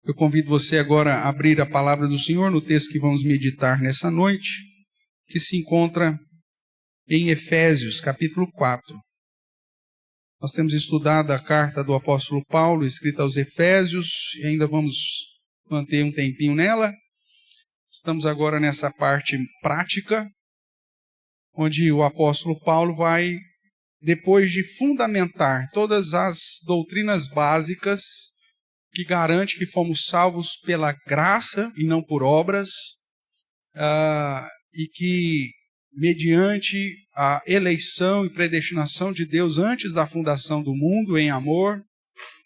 Eu convido você agora a abrir a palavra do Senhor no texto que vamos meditar nessa noite, que se encontra em Efésios, capítulo 4. Nós temos estudado a carta do apóstolo Paulo, escrita aos Efésios, e ainda vamos manter um tempinho nela. Estamos agora nessa parte prática, onde o apóstolo Paulo vai, depois de fundamentar todas as doutrinas básicas que garante que fomos salvos pela graça e não por obras, e que, mediante a eleição e predestinação de Deus antes da fundação do mundo, em amor,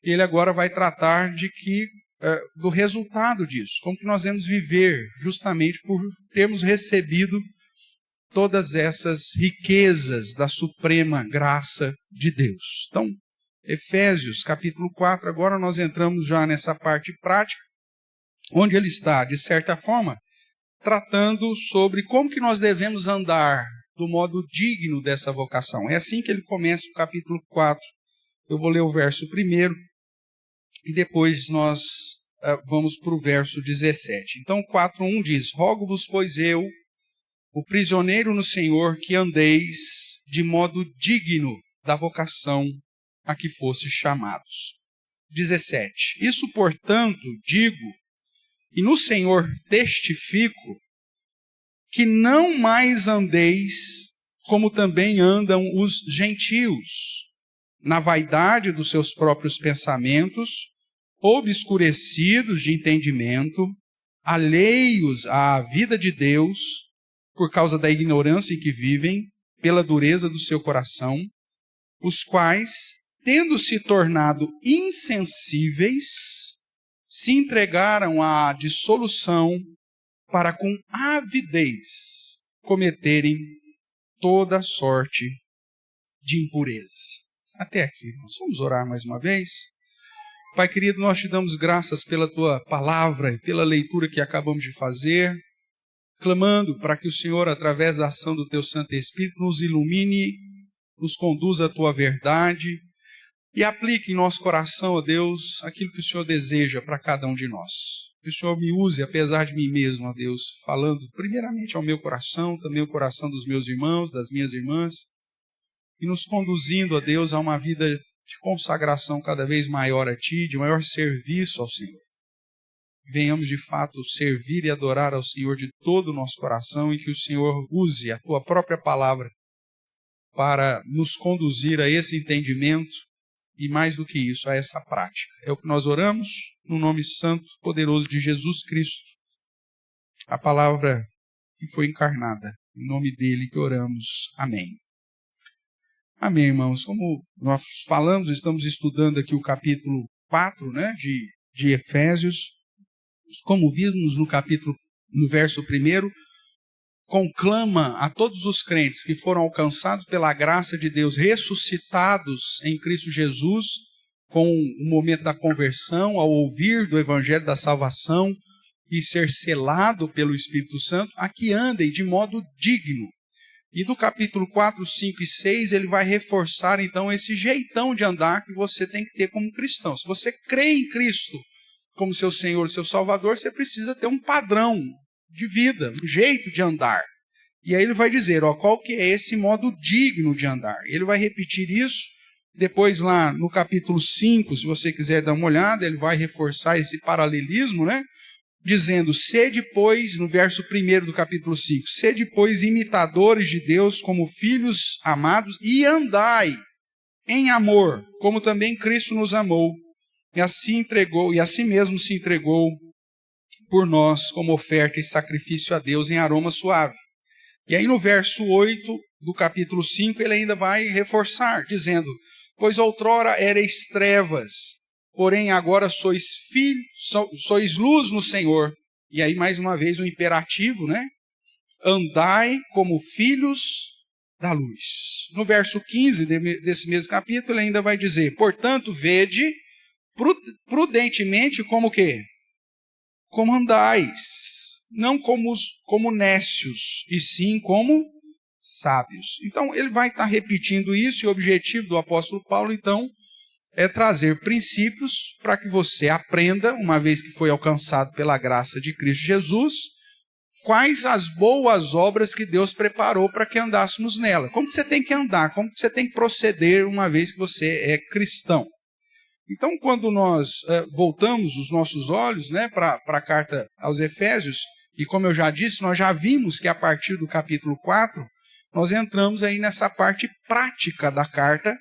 ele agora vai tratar do resultado disso, como que nós devemos viver justamente por termos recebido todas essas riquezas da suprema graça de Deus. Então, Efésios, capítulo 4, agora nós entramos já nessa parte prática, onde ele está, de certa forma, tratando sobre como que nós devemos andar do modo digno dessa vocação. É assim que ele começa o capítulo 4. Eu vou ler o verso 1 e depois nós vamos para o verso 17. Então, 4:1 diz: Rogo-vos, pois eu, o prisioneiro no Senhor, que andeis de modo digno da vocação a que fostes chamados. 17. Isso, portanto, digo, e no Senhor testifico, que não mais andeis como também andam os gentios, na vaidade dos seus próprios pensamentos, obscurecidos de entendimento, alheios à vida de Deus, por causa da ignorância em que vivem, pela dureza do seu coração, os quais, tendo se tornado insensíveis, se entregaram à dissolução para com avidez cometerem toda sorte de impurezas. Até aqui, irmãos. Vamos orar mais uma vez. Pai querido, nós te damos graças pela tua palavra e pela leitura que acabamos de fazer, clamando para que o Senhor, através da ação do teu Santo Espírito, nos ilumine, nos conduza à tua verdade e aplique em nosso coração, ó Deus, aquilo que o Senhor deseja para cada um de nós. Que o Senhor me use, apesar de mim mesmo, ó Deus, falando primeiramente ao meu coração, também ao coração dos meus irmãos, das minhas irmãs, e nos conduzindo, ó Deus, a uma vida de consagração cada vez maior a Ti, de maior serviço ao Senhor. Venhamos de fato servir e adorar ao Senhor de todo o nosso coração e que o Senhor use a Tua própria palavra para nos conduzir a esse entendimento e, mais do que isso, a essa prática. É o que nós oramos no nome santo, poderoso de Jesus Cristo, a palavra que foi encarnada. Em nome dele que oramos. Amém. Amém, irmãos. Como nós falamos, estamos estudando aqui o capítulo 4, de Efésios. Como vimos no verso 1, conclama a todos os crentes que foram alcançados pela graça de Deus, ressuscitados em Cristo Jesus, com o momento da conversão, ao ouvir do evangelho da salvação e ser selado pelo Espírito Santo, a que andem de modo digno. E do capítulo 4, 5 e 6, ele vai reforçar então esse jeitão de andar que você tem que ter como cristão. Se você crê em Cristo como seu Senhor, seu Salvador, você precisa ter um padrão de vida, um jeito de andar. E aí ele vai dizer, qual que é esse modo digno de andar. Ele vai repetir isso, depois lá no capítulo 5, se você quiser dar uma olhada, ele vai reforçar esse paralelismo, dizendo, sede, pois, no verso 1 do capítulo 5, sede, pois, imitadores de Deus como filhos amados e andai em amor, como também Cristo nos amou e assim mesmo se entregou por nós como oferta e sacrifício a Deus em aroma suave. E aí no verso 8 do capítulo 5 ele ainda vai reforçar, dizendo, pois outrora erais trevas, porém agora sois filhos, sois luz no Senhor. E aí mais uma vez o imperativo, andai como filhos da luz. No verso 15 desse mesmo capítulo ele ainda vai dizer, portanto vede prudentemente como o quê? Como andais, não como nécios, e sim como sábios. Então, ele vai estar repetindo isso, e o objetivo do apóstolo Paulo, então, é trazer princípios para que você aprenda, uma vez que foi alcançado pela graça de Cristo Jesus, quais as boas obras que Deus preparou para que andássemos nela. Como que você tem que andar, como que você tem que proceder uma vez que você é cristão. Então, quando nós voltamos os nossos olhos, né, para a carta aos Efésios, e como eu já disse, nós já vimos que a partir do capítulo 4, nós entramos aí nessa parte prática da carta,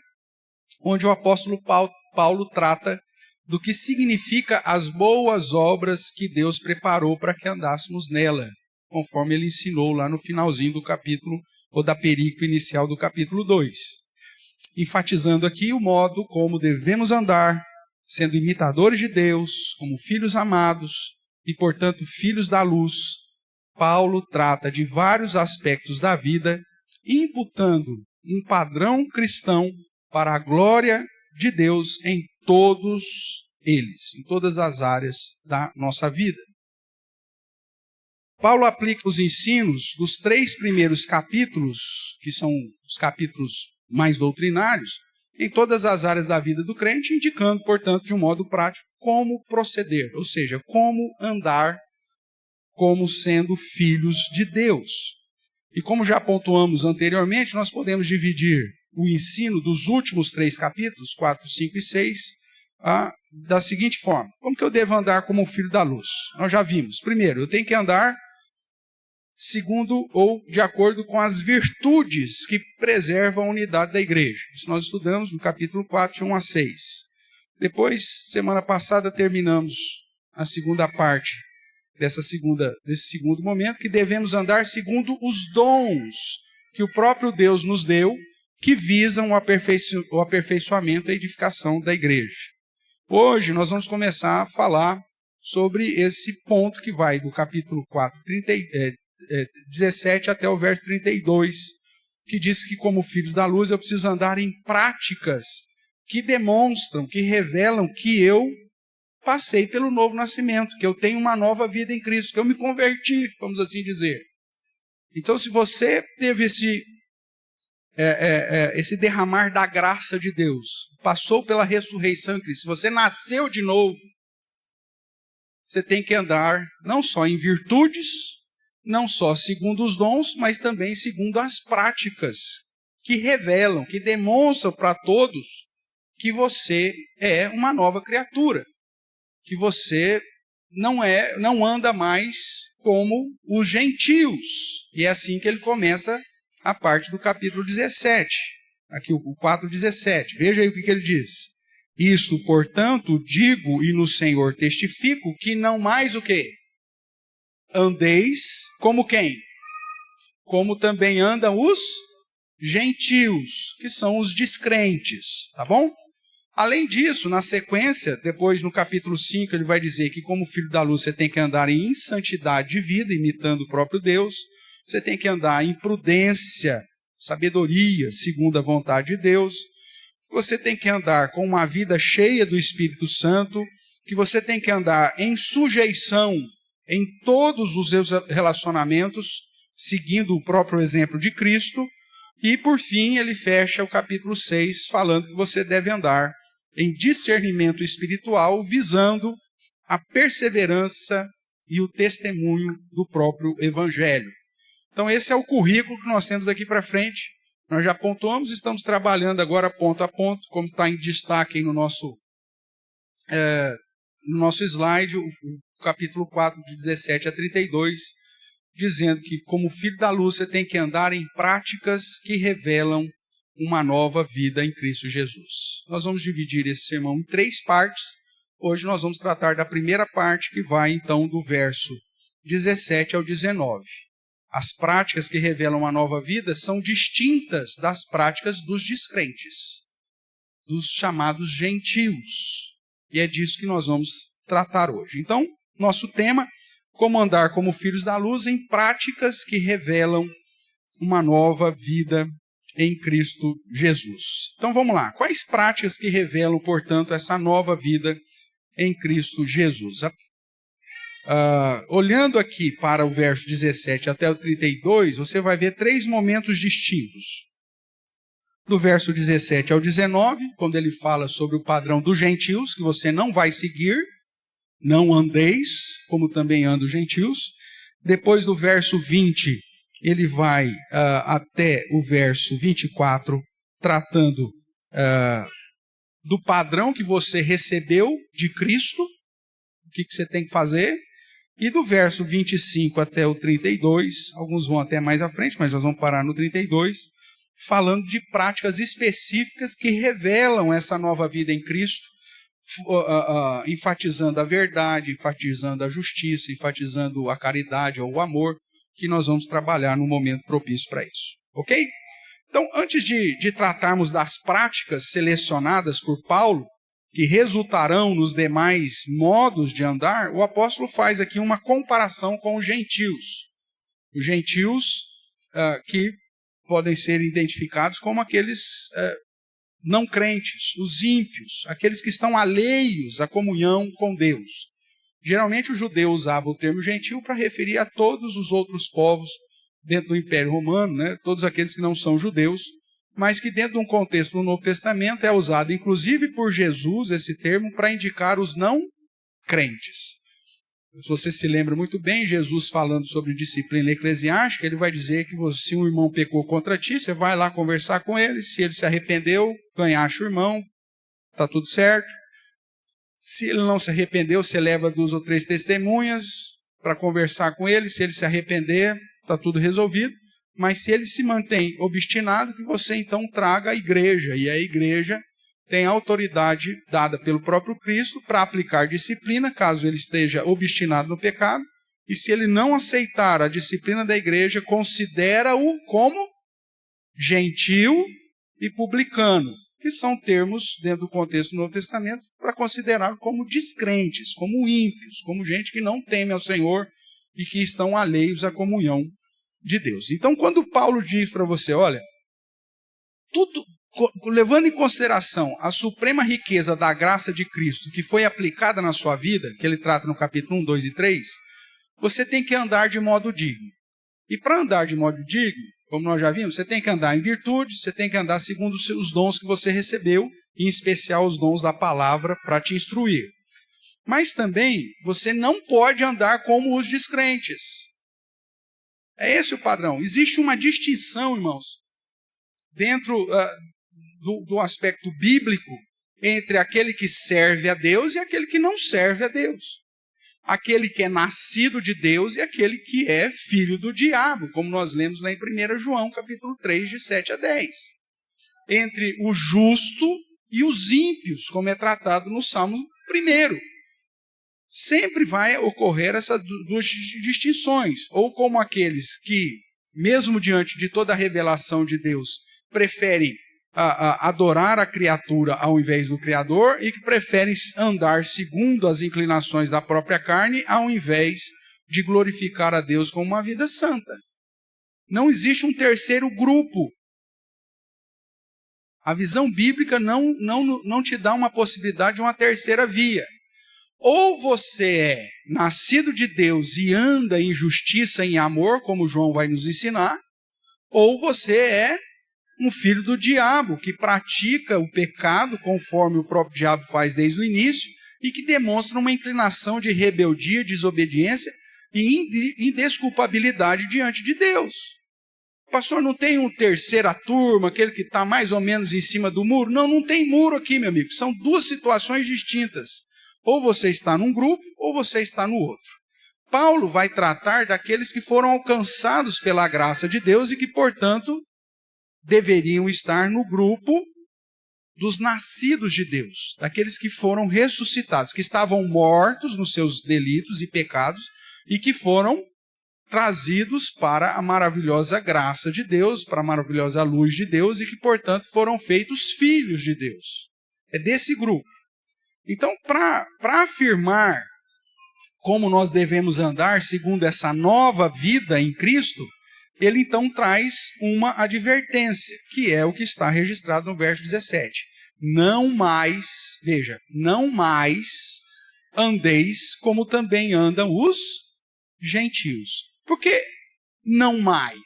onde o apóstolo Paulo trata do que significa as boas obras que Deus preparou para que andássemos nela, conforme ele ensinou lá no finalzinho do capítulo, ou da perícope inicial do capítulo 2. Enfatizando aqui o modo como devemos andar, sendo imitadores de Deus, como filhos amados e, portanto, filhos da luz. Paulo trata de vários aspectos da vida, imputando um padrão cristão para a glória de Deus em todos eles, em todas as áreas da nossa vida. Paulo aplica os ensinos dos 3 primeiros capítulos, que são os capítulos mais doutrinários, em todas as áreas da vida do crente, indicando, portanto, de um modo prático, como proceder, ou seja, como andar como sendo filhos de Deus. E como já pontuamos anteriormente, nós podemos dividir o ensino dos últimos 3 capítulos, 4, 5 e 6, da seguinte forma. Como que eu devo andar como um filho da luz? Nós já vimos. Primeiro, eu tenho que andar segundo ou de acordo com as virtudes que preservam a unidade da igreja. Isso nós estudamos no capítulo 4, de 1 a 6. Depois, semana passada, terminamos a segunda parte desse segundo momento, que devemos andar segundo os dons que o próprio Deus nos deu, que visam o aperfeiçoamento e a edificação da igreja. Hoje nós vamos começar a falar sobre esse ponto que vai do capítulo 4, 17 até o verso 32, que diz que como filhos da luz eu preciso andar em práticas que demonstram, que revelam que eu passei pelo novo nascimento, que eu tenho uma nova vida em Cristo, que eu me converti, vamos assim dizer. Então, se você teve esse derramar da graça de Deus, passou pela ressurreição em Cristo, se você nasceu de novo, você tem que andar não só em virtudes, não só segundo os dons, mas também segundo as práticas que revelam, que demonstram para todos que você é uma nova criatura, que você não anda mais como os gentios. E é assim que ele começa a parte do capítulo 17, aqui o 4:17. Veja aí o que ele diz. Isto, portanto, digo e no Senhor testifico que não mais o quê? Andeis como quem? Como também andam os gentios, que são os descrentes, tá bom? Além disso, na sequência, depois no capítulo 5, ele vai dizer que como filho da luz você tem que andar em santidade de vida, imitando o próprio Deus. Você tem que andar em prudência, sabedoria, segundo a vontade de Deus. Você tem que andar com uma vida cheia do Espírito Santo, que você tem que andar em sujeição em todos os seus relacionamentos, seguindo o próprio exemplo de Cristo. E, por fim, ele fecha o capítulo 6, falando que você deve andar em discernimento espiritual, visando a perseverança e o testemunho do próprio Evangelho. Então, esse é o currículo que nós temos aqui para frente. Nós já pontuamos, estamos trabalhando agora ponto a ponto, como está em destaque aí no nosso slide, o capítulo 4, de 17 a 32, dizendo que, como filho da luz, você tem que andar em práticas que revelam uma nova vida em Cristo Jesus. Nós vamos dividir esse sermão em 3 partes. Hoje nós vamos tratar da primeira parte, que vai, então, do verso 17 ao 19. As práticas que revelam uma nova vida são distintas das práticas dos descrentes, dos chamados gentios. E é disso que nós vamos tratar hoje. Então, nosso tema: como andar como filhos da luz em práticas que revelam uma nova vida em Cristo Jesus. Então vamos lá. Quais práticas que revelam, portanto, essa nova vida em Cristo Jesus? Olhando aqui para o verso 17 até o 32, você vai ver 3 momentos distintos. do verso 17 ao 19, quando ele fala sobre o padrão dos gentios, que você não vai seguir, não andeis, como também andam os gentios. Depois do verso 20, ele vai até o verso 24, tratando do padrão que você recebeu de Cristo, o que você tem que fazer. E do verso 25 até o 32, alguns vão até mais à frente, mas nós vamos parar no 32, falando de práticas específicas que revelam essa nova vida em Cristo, enfatizando a verdade, enfatizando a justiça, enfatizando a caridade ou o amor, que nós vamos trabalhar no momento propício para isso. Ok? Então, antes de tratarmos das práticas selecionadas por Paulo, que resultarão nos demais modos de andar, o apóstolo faz aqui uma comparação com os gentios. Os gentios que podem ser identificados como aqueles não crentes, os ímpios, aqueles que estão alheios à comunhão com Deus. Geralmente o judeu usava o termo gentil para referir a todos os outros povos dentro do Império Romano, né? Todos aqueles que não são judeus, mas que dentro de um contexto do Novo Testamento é usado, inclusive por Jesus, esse termo para indicar os não crentes. Se você se lembra muito bem, Jesus falando sobre disciplina eclesiástica, ele vai dizer que se um irmão pecou contra ti, você vai lá conversar com ele, se ele se arrependeu, ganhaste o irmão, está tudo certo. Se ele não se arrependeu, você leva 2 ou 3 testemunhas para conversar com ele, se ele se arrepender, está tudo resolvido. Mas se ele se mantém obstinado, que você então traga a igreja, e a igreja tem a autoridade dada pelo próprio Cristo para aplicar disciplina, caso ele esteja obstinado no pecado, e se ele não aceitar a disciplina da igreja, considera-o como gentil e publicano, que são termos, dentro do contexto do Novo Testamento, para considerar como descrentes, como ímpios, como gente que não teme ao Senhor e que estão alheios à comunhão de Deus. Então, quando Paulo diz para você, olha, tudo, levando em consideração a suprema riqueza da graça de Cristo que foi aplicada na sua vida, que ele trata no capítulo 1, 2 e 3, você tem que andar de modo digno. E para andar de modo digno, como nós já vimos, você tem que andar em virtude, você tem que andar segundo os dons que você recebeu, em especial os dons da palavra para te instruir. Mas também você não pode andar como os descrentes. É esse o padrão. Existe uma distinção, irmãos, dentro do aspecto bíblico, entre aquele que serve a Deus e aquele que não serve a Deus. Aquele que é nascido de Deus e aquele que é filho do diabo, como nós lemos lá em 1 João, capítulo 3, de 7 a 10. Entre o justo e os ímpios, como é tratado no Salmo 1. Sempre vai ocorrer essas duas distinções, ou como aqueles que, mesmo diante de toda a revelação de Deus, preferem adorar a criatura ao invés do Criador e que preferem andar segundo as inclinações da própria carne ao invés de glorificar a Deus com uma vida santa. Não existe um terceiro grupo. A visão bíblica não te dá uma possibilidade de uma terceira via. Ou você é nascido de Deus e anda em justiça e em amor, como João vai nos ensinar, ou você é um filho do diabo, que pratica o pecado conforme o próprio diabo faz desde o início e que demonstra uma inclinação de rebeldia, desobediência e indesculpabilidade diante de Deus. Pastor, não tem uma terceira turma, aquele que está mais ou menos em cima do muro? Não tem muro aqui, meu amigo. São duas situações distintas. Ou você está num grupo, ou você está no outro. Paulo vai tratar daqueles que foram alcançados pela graça de Deus e que, portanto, deveriam estar no grupo dos nascidos de Deus, daqueles que foram ressuscitados, que estavam mortos nos seus delitos e pecados e que foram trazidos para a maravilhosa graça de Deus, para a maravilhosa luz de Deus e que, portanto, foram feitos filhos de Deus. É desse grupo. Então, para afirmar como nós devemos andar segundo essa nova vida em Cristo, ele então traz uma advertência, que é o que está registrado no verso 17. Não mais, veja, não mais andeis como também andam os gentios. Por que não mais?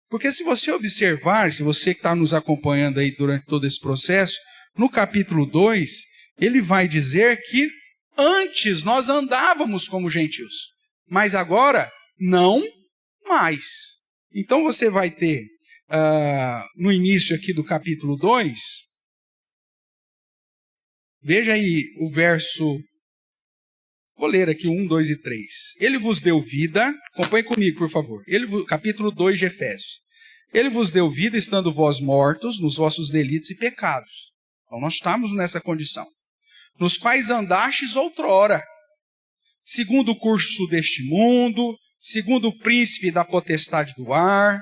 Porque se você observar, se você que está nos acompanhando aí durante todo esse processo, no capítulo 2, ele vai dizer que antes nós andávamos como gentios, mas agora não mais. Então você vai ter, no início aqui do capítulo 2, veja aí o verso, vou ler aqui 1, 2 e 3. Ele vos deu vida, acompanhe comigo, por favor. Capítulo 2 de Efésios. Ele vos deu vida, estando vós mortos nos vossos delitos e pecados. Então nós estamos nessa condição. Nos quais andastes outrora, segundo o curso deste mundo, segundo o príncipe da potestade do ar,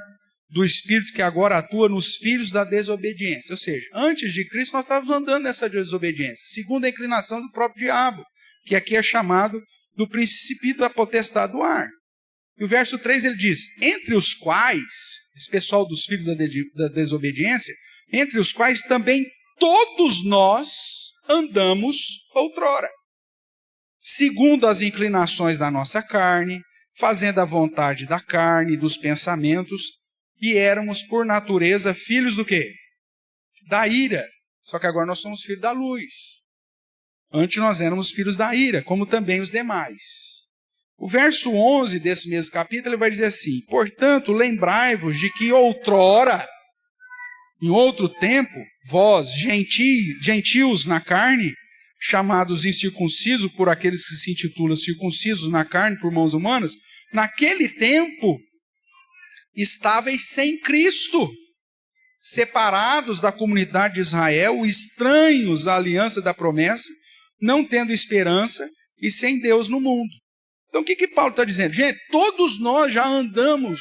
do espírito que agora atua nos filhos da desobediência. Ou seja, antes de Cristo nós estávamos andando nessa desobediência, segundo a inclinação do próprio diabo, que aqui é chamado do princípio da potestade do ar. E o verso 3 ele diz, entre os quais, esse pessoal dos filhos da desobediência, entre os quais também todos nós andamos outrora, segundo as inclinações da nossa carne, fazendo a vontade da carne e dos pensamentos, e éramos por natureza filhos do quê? Da ira. Só que agora nós somos filhos da luz. Antes nós éramos filhos da ira, como também os demais. O verso 11 desse mesmo capítulo ele vai dizer assim, portanto, lembrai-vos de que outrora, em outro tempo, vós, gentios na carne, chamados incircuncisos por aqueles que se intitulam circuncisos na carne por mãos humanas, naquele tempo estáveis sem Cristo, separados da comunidade de Israel, estranhos à aliança da promessa, não tendo esperança e sem Deus no mundo. Então o que Paulo está dizendo? Gente, todos nós já andamos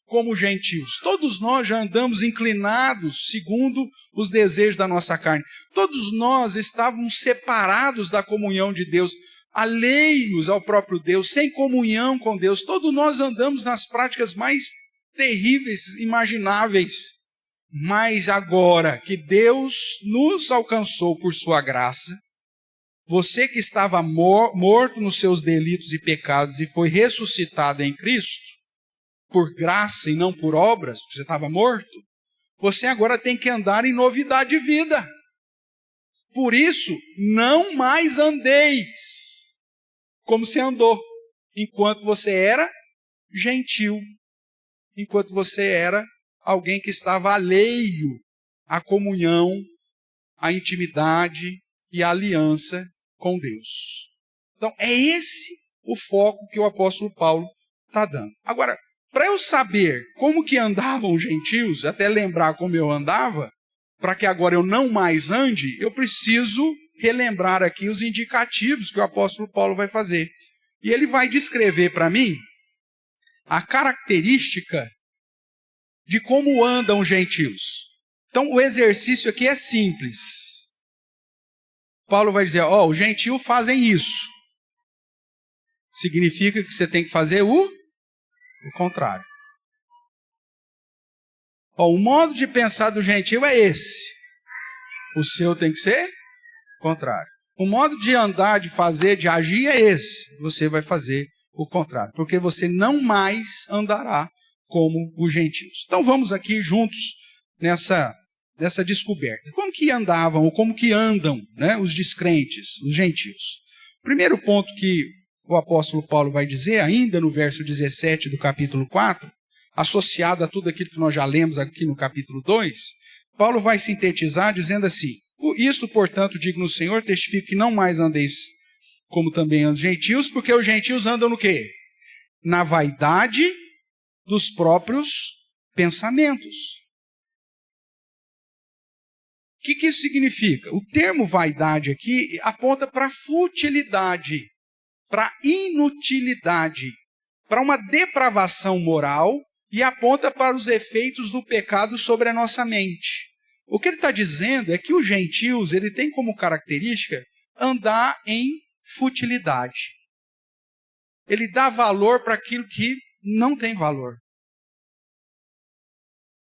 como gentios, todos nós já andamos inclinados segundo os desejos da nossa carne, todos nós estávamos separados da comunhão de Deus, alheios ao próprio Deus, sem comunhão com Deus, todos nós andamos nas práticas mais terríveis, imagináveis, mas agora que Deus nos alcançou por sua graça, você que estava morto nos seus delitos e pecados e foi ressuscitado em Cristo, por graça e não por obras, porque você estava morto, você agora tem que andar em novidade de vida. Por isso, não mais andeis como você andou, enquanto você era gentil, enquanto você era alguém que estava alheio à comunhão, à intimidade e à aliança com Deus. Então, é esse o foco que o apóstolo Paulo está dando. Agora, para eu saber como que andavam os gentios, até lembrar como eu andava, para que agora eu não mais ande, eu preciso relembrar aqui os indicativos que o apóstolo Paulo vai fazer. E ele vai descrever para mim a característica de como andam os gentios. Então, o exercício aqui é simples. Paulo vai dizer, os gentios fazem isso. Significa que você tem que fazer o contrário. O modo de pensar do gentio é esse. O seu tem que ser o contrário. O modo de andar, de fazer, de agir é esse. Você vai fazer o contrário. Porque você não mais andará como os gentios. Então vamos aqui juntos nessa descoberta. Como que andavam, ou como que andam, né, os descrentes, os gentios? Primeiro ponto que o apóstolo Paulo vai dizer, ainda no verso 17 do capítulo 4, associado a tudo aquilo que nós já lemos aqui no capítulo 2, Paulo vai sintetizar dizendo assim, isto, portanto, digo no Senhor, testifico que não mais andeis como também os gentios, porque os gentios andam no quê? Na vaidade dos próprios pensamentos. O que isso significa? O termo vaidade aqui aponta para futilidade, para inutilidade, para uma depravação moral e aponta para os efeitos do pecado sobre a nossa mente. O que ele está dizendo é que os gentios ele tem como característica andar em futilidade. Ele dá valor para aquilo que não tem valor.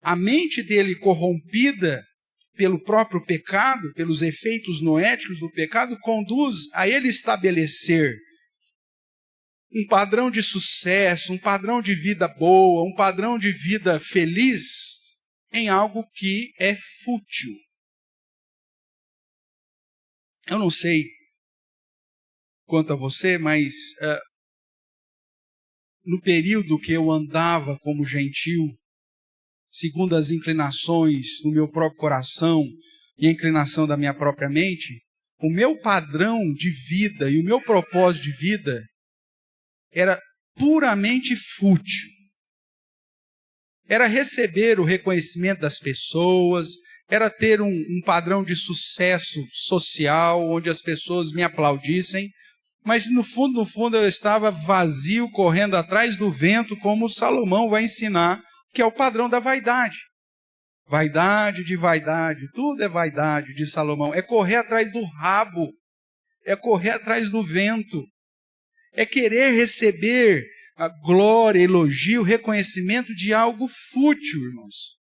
A mente dele corrompida pelo próprio pecado, pelos efeitos noéticos do pecado, conduz a ele estabelecer um padrão de sucesso, um padrão de vida boa, um padrão de vida feliz em algo que é fútil. Eu não sei quanto a você, mas no período que eu andava como gentil, segundo as inclinações do meu próprio coração e a inclinação da minha própria mente, o meu padrão de vida e o meu propósito de vida era puramente fútil. Era receber o reconhecimento das pessoas, era ter um padrão de sucesso social, onde as pessoas me aplaudissem, mas no fundo eu estava vazio, correndo atrás do vento, como Salomão vai ensinar, que é o padrão da vaidade. Vaidade de vaidade, tudo é vaidade de Salomão. É correr atrás do rabo, é correr atrás do vento, é querer receber a glória, elogio, reconhecimento de algo fútil, irmãos.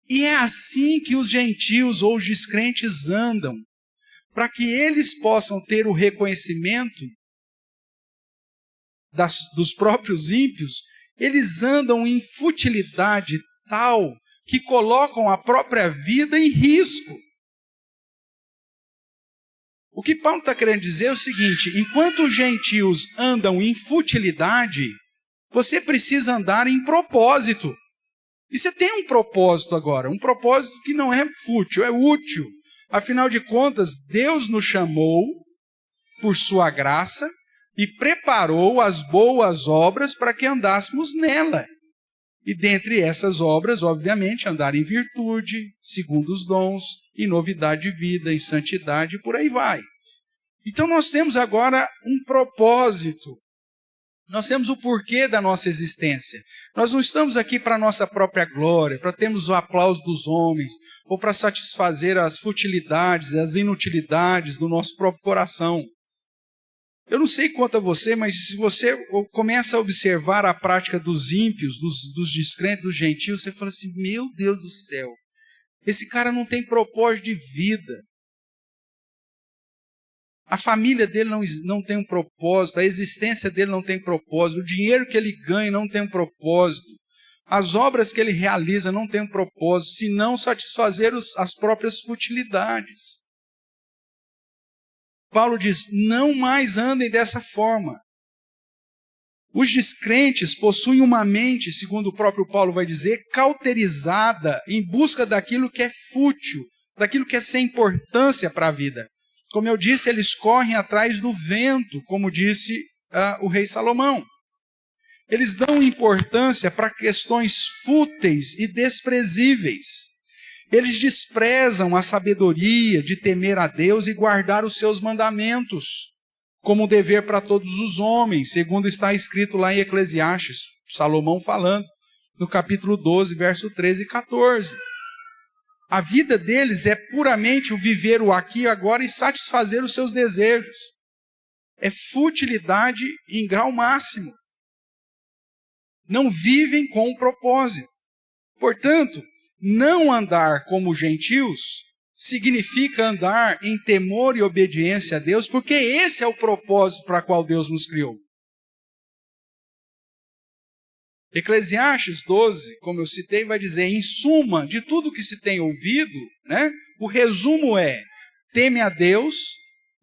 E é assim que os gentios ou os descrentes andam, para que eles possam ter o reconhecimento dos próprios ímpios. Eles andam em futilidade tal que colocam a própria vida em risco. O que Paulo está querendo dizer é o seguinte: enquanto os gentios andam em futilidade, você precisa andar em propósito. E você tem um propósito agora, um propósito que não é fútil, é útil. Afinal de contas, Deus nos chamou por sua graça e preparou as boas obras para que andássemos nela. E dentre essas obras, obviamente, andar em virtude, segundo os dons, em novidade de vida, em santidade, e por aí vai. Então nós temos agora um propósito. Nós temos o porquê da nossa existência. Nós não estamos aqui para a nossa própria glória, para termos o aplauso dos homens, ou para satisfazer as futilidades, as inutilidades do nosso próprio coração. Eu não sei quanto a você, mas se você começa a observar a prática dos ímpios, dos descrentes, dos gentios, você fala assim: meu Deus do céu, esse cara não tem propósito de vida. A família dele não tem um propósito, a existência dele não tem propósito, o dinheiro que ele ganha não tem um propósito, as obras que ele realiza não tem um propósito, senão satisfazer as próprias futilidades. Paulo diz: não mais andem dessa forma. Os descrentes possuem uma mente, segundo o próprio Paulo vai dizer, cauterizada em busca daquilo que é fútil, daquilo que é sem importância para a vida. Como eu disse, eles correm atrás do vento, como disse o rei Salomão. Eles dão importância para questões fúteis e desprezíveis. Eles desprezam a sabedoria de temer a Deus e guardar os seus mandamentos, como um dever para todos os homens, segundo está escrito lá em Eclesiastes, Salomão falando, no capítulo 12, verso 13 e 14. A vida deles é puramente o viver o aqui e agora e satisfazer os seus desejos. É futilidade em grau máximo. Não vivem com um propósito. Portanto, não andar como gentios significa andar em temor e obediência a Deus, porque esse é o propósito para o qual Deus nos criou. Eclesiastes 12, como eu citei, vai dizer, em suma, de tudo que se tem ouvido, o resumo é: teme a Deus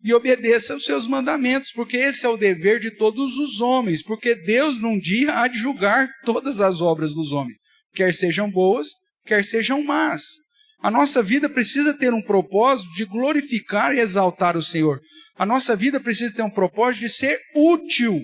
e obedeça aos seus mandamentos, porque esse é o dever de todos os homens, porque Deus num dia há de julgar todas as obras dos homens, quer sejam boas, quer sejam más. A nossa vida precisa ter um propósito de glorificar e exaltar o Senhor. A nossa vida precisa ter um propósito de ser útil.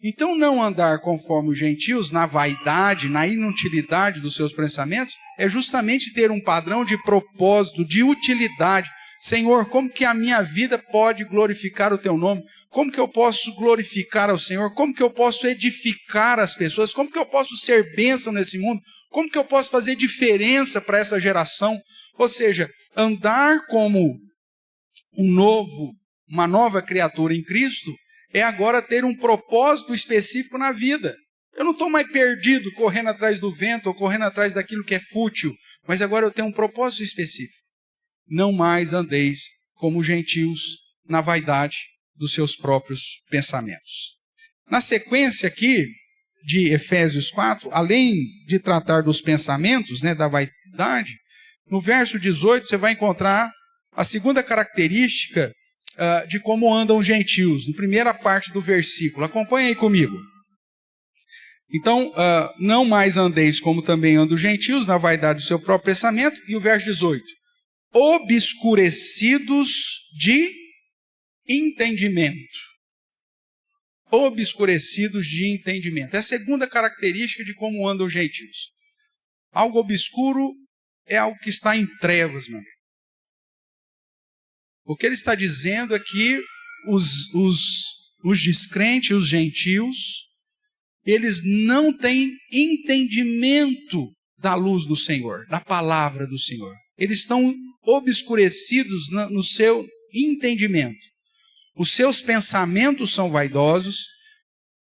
Então, não andar conforme os gentios, na vaidade, na inutilidade dos seus pensamentos, é justamente ter um padrão de propósito, de utilidade. Senhor, como que a minha vida pode glorificar o teu nome? Como que eu posso glorificar ao Senhor? Como que eu posso edificar as pessoas? Como que eu posso ser bênção nesse mundo? Como que eu posso fazer diferença para essa geração? Ou seja, andar como uma nova criatura em Cristo é agora ter um propósito específico na vida. Eu não estou mais perdido, correndo atrás do vento ou correndo atrás daquilo que é fútil, mas agora eu tenho um propósito específico. Não mais andeis como gentios, na vaidade dos seus próprios pensamentos. Na sequência aqui de Efésios 4, além de tratar dos pensamentos, da vaidade, no verso 18 você vai encontrar a segunda característica de como andam os gentios, na primeira parte do versículo. Acompanhe aí comigo. Então, não mais andeis como também andam os gentios, na vaidade do seu próprio pensamento. E o verso 18. Obscurecidos de entendimento. Obscurecidos de entendimento. É a segunda característica de como andam os gentios. Algo obscuro é algo que está em trevas, meu amigo. O que ele está dizendo é que os descrentes, os gentios, eles não têm entendimento da luz do Senhor, da palavra do Senhor. Eles estão obscurecidos no seu entendimento. Os seus pensamentos são vaidosos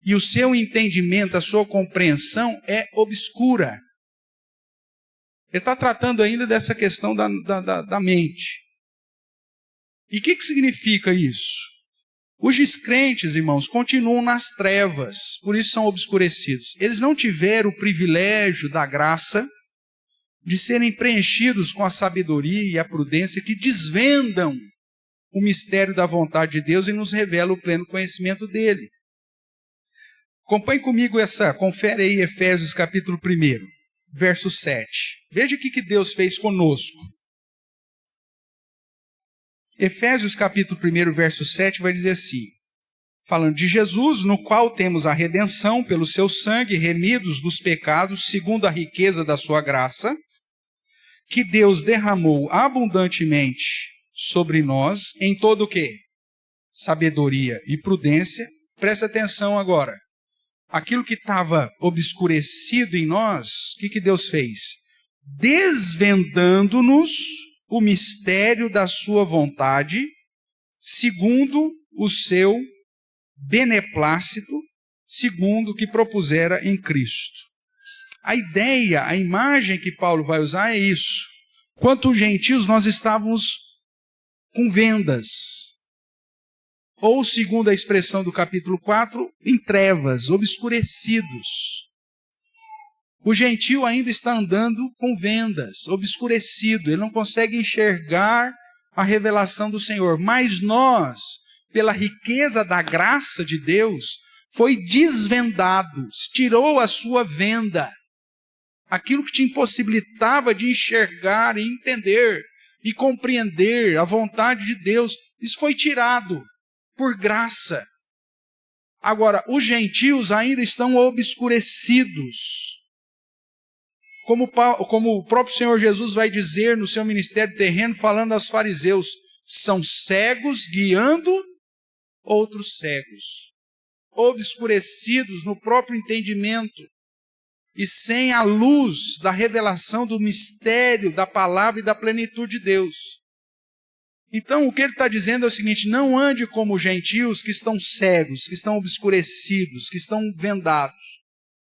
e o seu entendimento, a sua compreensão é obscura. Ele está tratando ainda dessa questão da mente. E o que significa isso? Os descrentes, irmãos, continuam nas trevas, por isso são obscurecidos. Eles não tiveram o privilégio da graça de serem preenchidos com a sabedoria e a prudência que desvendam o mistério da vontade de Deus e nos revela o pleno conhecimento dele. Acompanhe comigo confere aí Efésios capítulo 1, verso 7. Veja o que Deus fez conosco. Efésios capítulo 1, verso 7 vai dizer assim, falando de Jesus, no qual temos a redenção pelo seu sangue, remidos dos pecados, segundo a riqueza da sua graça, que Deus derramou abundantemente sobre nós, em todo o quê? Sabedoria e prudência. Presta atenção agora. Aquilo que estava obscurecido em nós, o que Deus fez? Desvendando-nos o mistério da sua vontade, segundo o seu beneplácito, segundo o que propusera em Cristo. A ideia, a imagem que Paulo vai usar é isso. Quanto gentios, nós estávamos com vendas. Ou, segundo a expressão do capítulo 4, em trevas, obscurecidos. O gentio ainda está andando com vendas, obscurecido, ele não consegue enxergar a revelação do Senhor. Mas nós, pela riqueza da graça de Deus, foi desvendado, tirou a sua venda. Aquilo que te impossibilitava de enxergar e entender e compreender a vontade de Deus, isso foi tirado por graça. Agora, os gentios ainda estão obscurecidos. Como o próprio Senhor Jesus vai dizer no seu ministério terreno, falando aos fariseus, são cegos guiando outros cegos, obscurecidos no próprio entendimento e sem a luz da revelação do mistério da palavra e da plenitude de Deus. Então, o que ele está dizendo é o seguinte, não ande como os gentios que estão cegos, que estão obscurecidos, que estão vendados,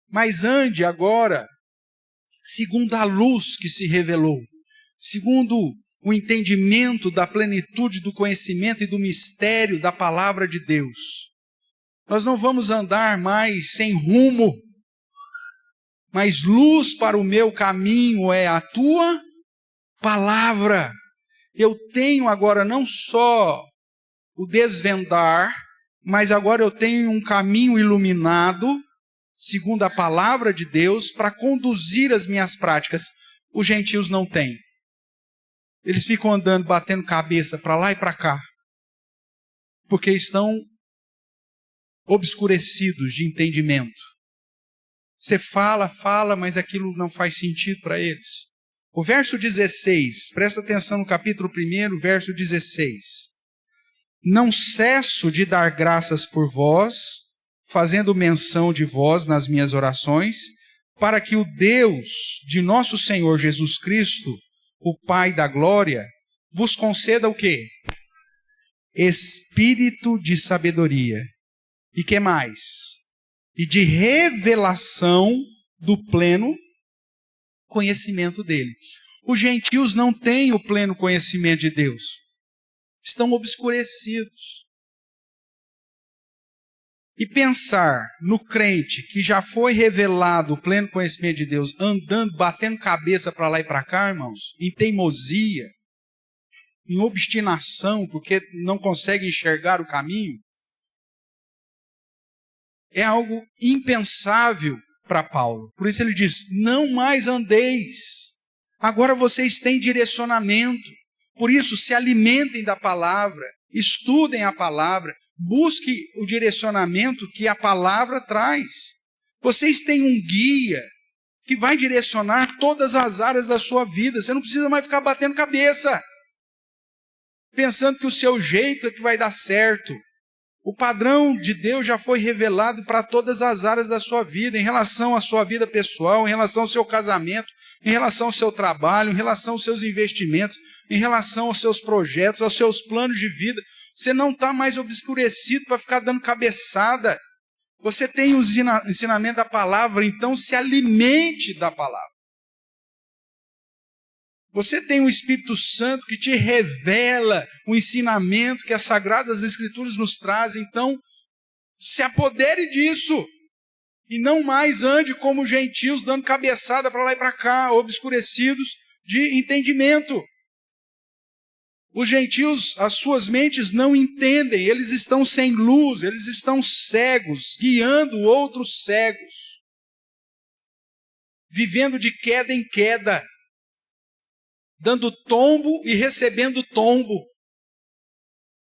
mas ande agora segundo a luz que se revelou, segundo o entendimento da plenitude do conhecimento e do mistério da palavra de Deus. Nós não vamos andar mais sem rumo, mas luz para o meu caminho é a tua palavra. Eu tenho agora não só o desvendar, mas agora eu tenho um caminho iluminado, segundo a palavra de Deus, para conduzir as minhas práticas. Os gentios não têm. Eles ficam andando, batendo cabeça para lá e para cá, porque estão obscurecidos de entendimento. Você fala, mas aquilo não faz sentido para eles. O verso 16, presta atenção no capítulo 1, verso 16. Não cesso de dar graças por vós, fazendo menção de vós nas minhas orações, para que o Deus de nosso Senhor Jesus Cristo, o Pai da glória, vos conceda o quê? Espírito de sabedoria. E que mais? E de revelação do pleno conhecimento dele. Os gentios não têm o pleno conhecimento de Deus. estão obscurecidos. E pensar no crente que já foi revelado o pleno conhecimento de Deus, andando, batendo cabeça para lá e para cá, irmãos, em teimosia, em obstinação, porque não consegue enxergar o caminho, é algo impensável para Paulo. Por isso ele diz, não mais andeis. Agora vocês têm direcionamento. Por isso, se alimentem da palavra, estudem a palavra, busquem o direcionamento que a palavra traz. Vocês têm um guia que vai direcionar todas as áreas da sua vida. Você não precisa mais ficar batendo cabeça, pensando que o seu jeito é que vai dar certo. O padrão de Deus já foi revelado para todas as áreas da sua vida, em relação à sua vida pessoal, em relação ao seu casamento, em relação ao seu trabalho, em relação aos seus investimentos, em relação aos seus projetos, aos seus planos de vida. Você não está mais obscurecido para ficar dando cabeçada. Você tem o ensinamento da palavra, então se alimente da palavra. Você tem o Espírito Santo que te revela o ensinamento que as Sagradas Escrituras nos trazem. Então, se apodere disso. E não mais ande como gentios, dando cabeçada para lá e para cá, obscurecidos de entendimento. Os gentios, as suas mentes não entendem, eles estão sem luz, eles estão cegos, guiando outros cegos. Vivendo de queda em queda. Dando tombo e recebendo tombo,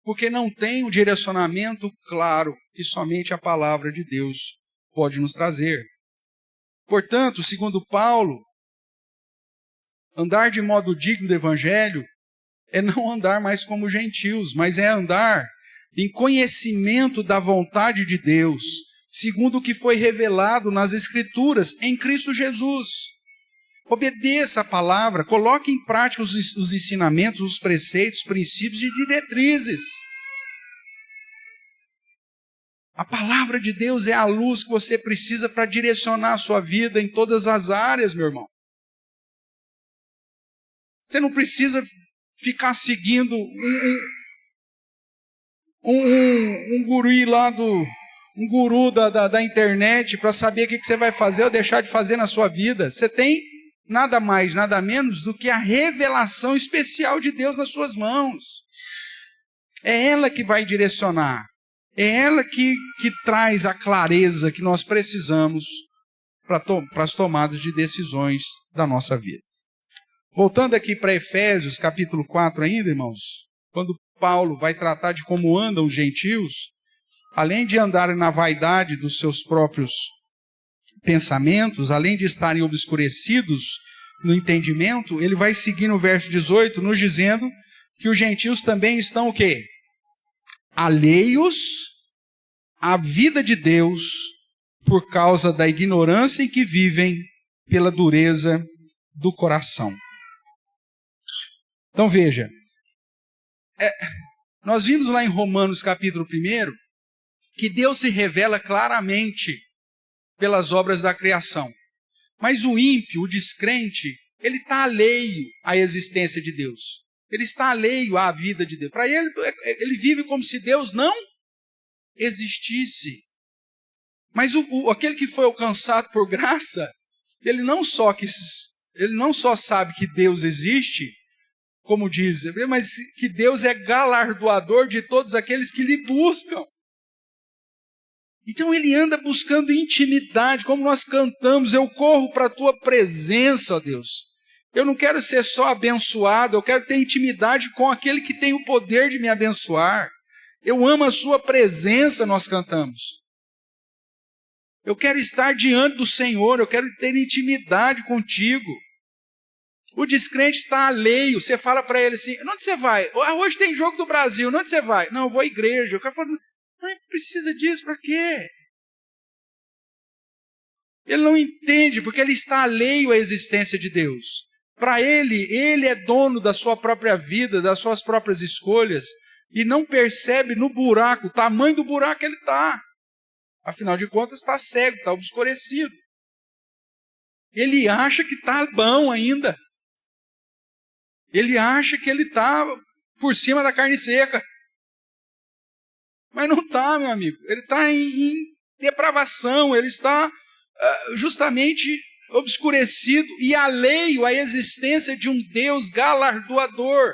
porque não tem um direcionamento claro que somente a palavra de Deus pode nos trazer. Portanto, segundo Paulo, andar de modo digno do Evangelho é não andar mais como gentios, mas é andar em conhecimento da vontade de Deus, segundo o que foi revelado nas Escrituras em Cristo Jesus. Obedeça a palavra, coloque em prática os ensinamentos, os preceitos, princípios e diretrizes. A palavra de Deus é a luz que você precisa para direcionar a sua vida em todas as áreas, meu irmão. Você não precisa ficar seguindo um guru lá um guru da internet para saber o que você vai fazer ou deixar de fazer na sua vida. Você tem nada mais, nada menos do que a revelação especial de Deus nas suas mãos. É ela que vai direcionar. É ela que traz a clareza que nós precisamos para as tomadas de decisões da nossa vida. Voltando aqui para Efésios, capítulo 4 ainda, irmãos, quando Paulo vai tratar de como andam os gentios, além de andarem na vaidade dos seus próprios pensamentos, além de estarem obscurecidos no entendimento, ele vai seguir no verso 18, nos dizendo que os gentios também estão o quê? Alheios à vida de Deus por causa da ignorância em que vivem pela dureza do coração. Então veja, nós vimos lá em Romanos capítulo 1 que Deus se revela claramente pelas obras da criação. Mas o ímpio, o descrente, ele está alheio à existência de Deus. Ele está alheio à vida de Deus. Para ele, ele vive como se Deus não existisse. Mas aquele que foi alcançado por graça, ele não só sabe que Deus existe, como diz, mas que Deus é galardoador de todos aqueles que lhe buscam. Então ele anda buscando intimidade, como nós cantamos, eu corro para a tua presença, ó Deus. Eu não quero ser só abençoado, eu quero ter intimidade com aquele que tem o poder de me abençoar. Eu amo a sua presença, nós cantamos. Eu quero estar diante do Senhor, eu quero ter intimidade contigo. O descrente está alheio, você fala para ele assim, onde você vai? Hoje tem jogo do Brasil, onde você vai? Não, eu vou à igreja. O cara fala, não precisa disso, para quê? Ele não entende, porque ele está alheio à existência de Deus. Para ele é dono da sua própria vida, das suas próprias escolhas, e não percebe no buraco, o tamanho do buraco que ele está. Afinal de contas, está cego, está obscurecido. Ele acha que está bom ainda. Ele acha que ele está por cima da carne seca. Mas não está, meu amigo. Ele está em depravação, ele está justamente obscurecido e alheio à existência de um Deus galardoador.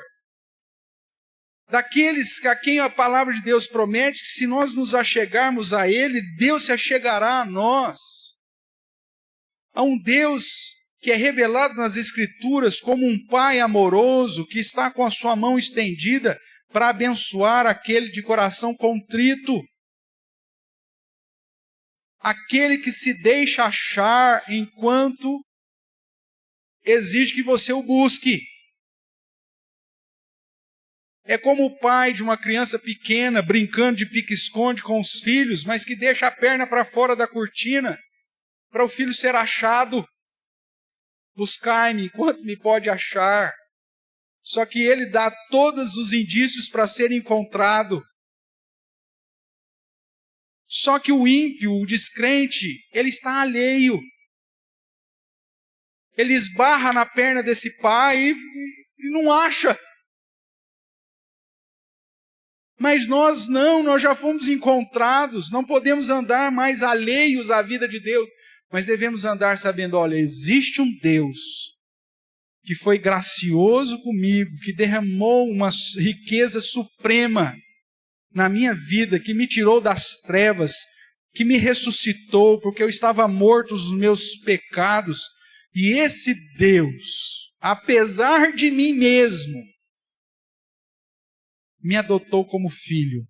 Daqueles a quem a palavra de Deus promete que se nós nos achegarmos a Ele, Deus se achegará a nós. A um Deus que é revelado nas Escrituras como um Pai amoroso, que está com a sua mão estendida para abençoar aquele de coração contrito. Aquele que se deixa achar enquanto exige que você o busque. É como o pai de uma criança pequena brincando de pique-esconde com os filhos, mas que deixa a perna para fora da cortina para o filho ser achado. Buscai-me enquanto me pode achar. Só que ele dá todos os indícios para ser encontrado. Só que o ímpio, o descrente, ele está alheio. Ele esbarra na perna desse pai e não acha. Mas nós não, nós já fomos encontrados, não podemos andar mais alheios à vida de Deus, mas devemos andar sabendo, olha, existe um Deus que foi gracioso comigo, que derramou uma riqueza suprema na minha vida, que me tirou das trevas, que me ressuscitou, porque eu estava morto nos meus pecados, e esse Deus, apesar de mim mesmo, me adotou como filho.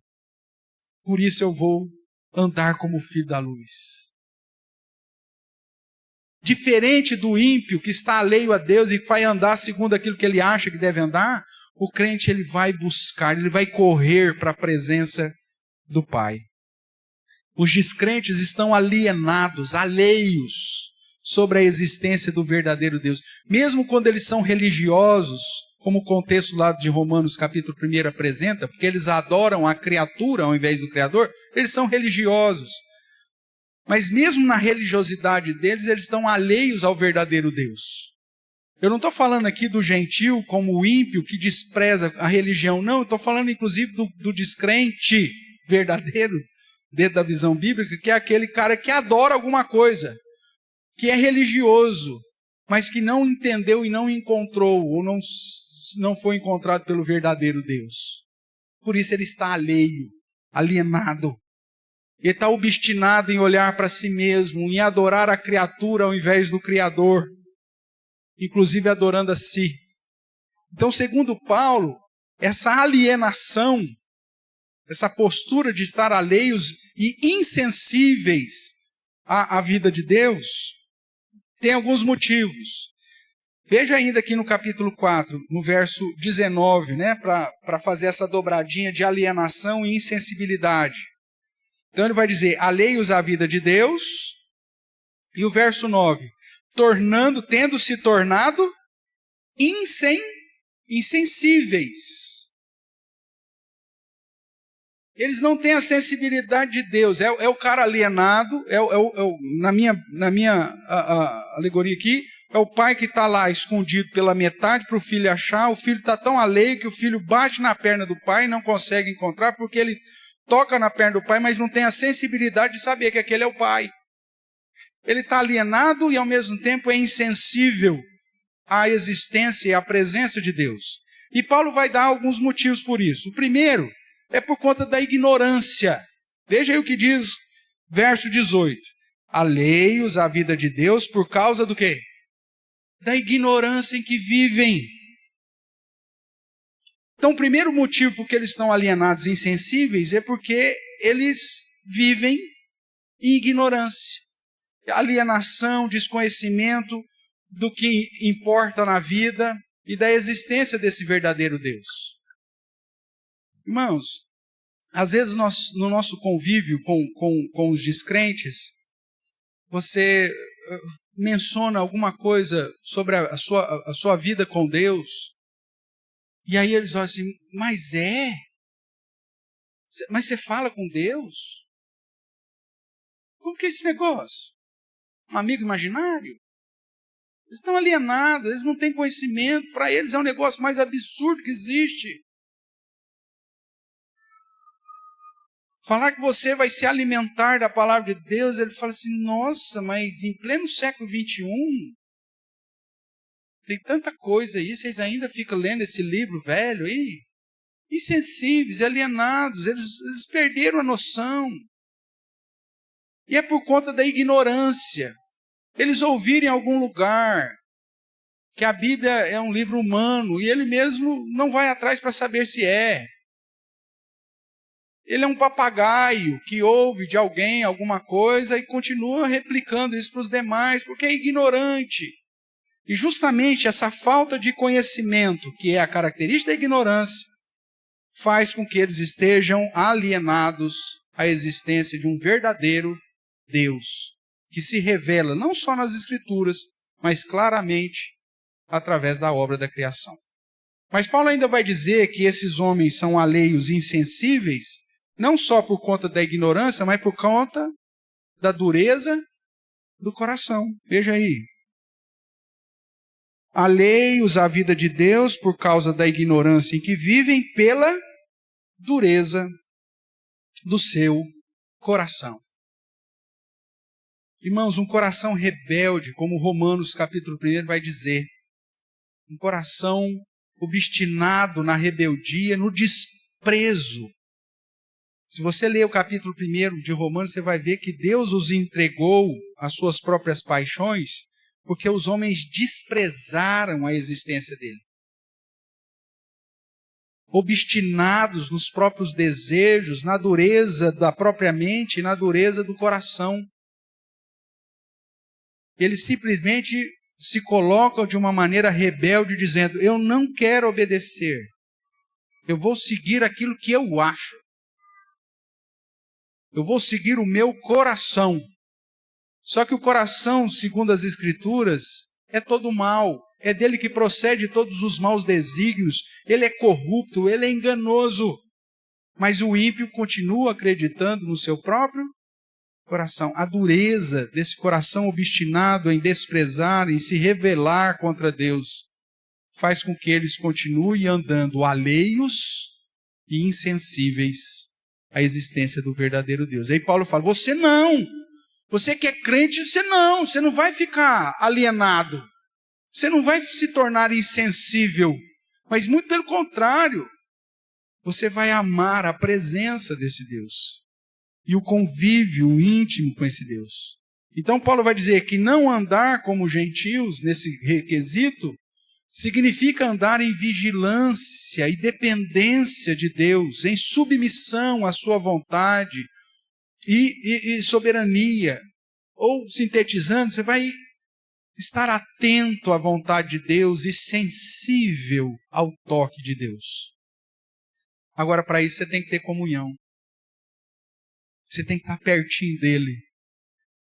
Por isso eu vou andar como filho da luz. Diferente do ímpio que está alheio a Deus e vai andar segundo aquilo que ele acha que deve andar, o crente ele vai buscar, ele vai correr para a presença do Pai. Os descrentes estão alienados, alheios sobre a existência do verdadeiro Deus. Mesmo quando eles são religiosos, como o contexto lá de Romanos capítulo 1 apresenta, porque eles adoram a criatura ao invés do Criador, eles são religiosos. Mas mesmo na religiosidade deles, eles estão alheios ao verdadeiro Deus. Eu não estou falando aqui do gentil como o ímpio que despreza a religião, não, eu estou falando inclusive do descrente verdadeiro, dentro da visão bíblica, que é aquele cara que adora alguma coisa, que é religioso, mas que não entendeu e não encontrou, ou não foi encontrado pelo verdadeiro Deus. Por isso ele está alheio, alienado. Ele está obstinado em olhar para si mesmo, em adorar a criatura ao invés do Criador, inclusive adorando a si. Então, segundo Paulo, essa alienação, essa postura de estar alheios e insensíveis à vida de Deus, tem alguns motivos. Veja ainda aqui no capítulo 4, no verso 19, para fazer essa dobradinha de alienação e insensibilidade. Então ele vai dizer, alheios à vida de Deus, e o verso 9, tendo se tornado insensíveis. Eles não têm a sensibilidade de Deus, é o cara alienado, na minha alegoria aqui, é o pai que está lá escondido pela metade para o filho achar, o filho está tão alheio que o filho bate na perna do pai e não consegue encontrar, porque ele toca na perna do pai, mas não tem a sensibilidade de saber que aquele é o pai. Ele está alienado e ao mesmo tempo é insensível à existência e à presença de Deus. E Paulo vai dar alguns motivos por isso. O primeiro é por conta da ignorância. Veja aí o que diz verso 18. Alheios à vida de Deus por causa do quê? Da ignorância em que vivem. Então, o primeiro motivo por que eles estão alienados e insensíveis é porque eles vivem em ignorância. Alienação, desconhecimento do que importa na vida e da existência desse verdadeiro Deus. Irmãos, às vezes no nosso convívio com os descrentes, você menciona alguma coisa sobre a sua vida com Deus, e aí eles olham assim, mas você fala com Deus? Como que é esse negócio? Um amigo imaginário? Eles estão alienados, eles não têm conhecimento, para eles é um negócio mais absurdo que existe. Falar que você vai se alimentar da palavra de Deus, ele fala assim, nossa, mas em pleno século XXI, tem tanta coisa aí, vocês ainda ficam lendo esse livro velho aí? Insensíveis, alienados, eles perderam a noção. E é por conta da ignorância. Eles ouviram em algum lugar que a Bíblia é um livro humano e ele mesmo não vai atrás para saber se é. Ele é um papagaio que ouve de alguém alguma coisa e continua replicando isso para os demais, porque é ignorante. E justamente essa falta de conhecimento, que é a característica da ignorância, faz com que eles estejam alienados à existência de um verdadeiro Deus, que se revela não só nas Escrituras, mas claramente através da obra da criação. Mas Paulo ainda vai dizer que esses homens são alheios e insensíveis, não só por conta da ignorância, mas por conta da dureza do coração. Veja aí. Alheios à vida de Deus por causa da ignorância em que vivem pela dureza do seu coração. Irmãos, um coração rebelde, como Romanos capítulo 1 vai dizer, um coração obstinado na rebeldia, no desprezo. Se você ler o capítulo 1 de Romanos, você vai ver que Deus os entregou às suas próprias paixões, porque os homens desprezaram a existência dele. Obstinados nos próprios desejos, na dureza da própria mente e na dureza do coração. Eles simplesmente se colocam de uma maneira rebelde, dizendo, eu não quero obedecer, eu vou seguir aquilo que eu acho. Eu vou seguir o meu coração. Só que o coração, segundo as Escrituras, é todo mal. É dele que procede todos os maus desígnios. Ele é corrupto, ele é enganoso. Mas o ímpio continua acreditando no seu próprio coração. A dureza desse coração obstinado em desprezar, em se rebelar contra Deus, faz com que eles continuem andando alheios e insensíveis à existência do verdadeiro Deus. Aí Paulo fala, você que é crente, você não vai ficar alienado, você não vai se tornar insensível, mas muito pelo contrário, você vai amar a presença desse Deus e o convívio íntimo com esse Deus. Então Paulo vai dizer que não andar como gentios nesse requisito significa andar em vigilância e dependência de Deus, em submissão à sua vontade e soberania. Ou, sintetizando, você vai estar atento à vontade de Deus e sensível ao toque de Deus. Agora, para isso, você tem que ter comunhão. Você tem que estar pertinho dele.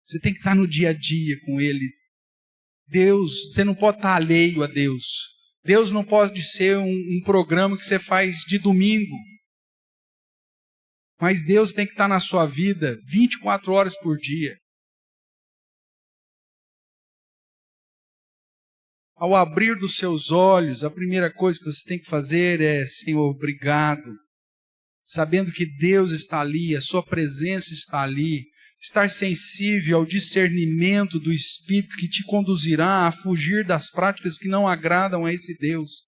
Você tem que estar no dia a dia com ele. Deus, você não pode estar alheio a Deus. Deus não pode ser um programa que você faz de domingo. Mas Deus tem que estar na sua vida 24 horas por dia. Ao abrir dos seus olhos, a primeira coisa que você tem que fazer é, Senhor, obrigado. Sabendo que Deus está ali, a sua presença está ali. Estar sensível ao discernimento do Espírito que te conduzirá a fugir das práticas que não agradam a esse Deus.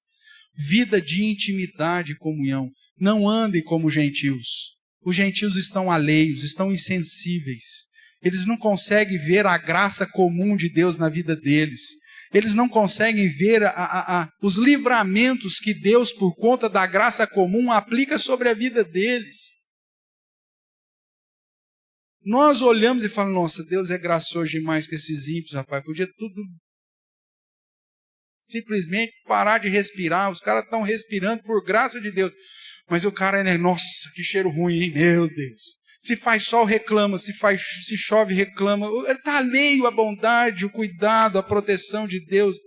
Vida de intimidade e comunhão. Não andem como gentios. Os gentios estão alheios, estão insensíveis. Eles não conseguem ver a graça comum de Deus na vida deles. Eles não conseguem ver os livramentos que Deus, por conta da graça comum, aplica sobre a vida deles. Nós olhamos e falamos, nossa, Deus é gracioso demais com esses ímpios, rapaz. Podia tudo simplesmente parar de respirar. Os caras estão respirando por graça de Deus. Mas o cara, nossa, que cheiro ruim, hein? Meu Deus. Se faz sol, reclama. Se chove, reclama. Ele está alheio à bondade, o cuidado, a proteção de Deus.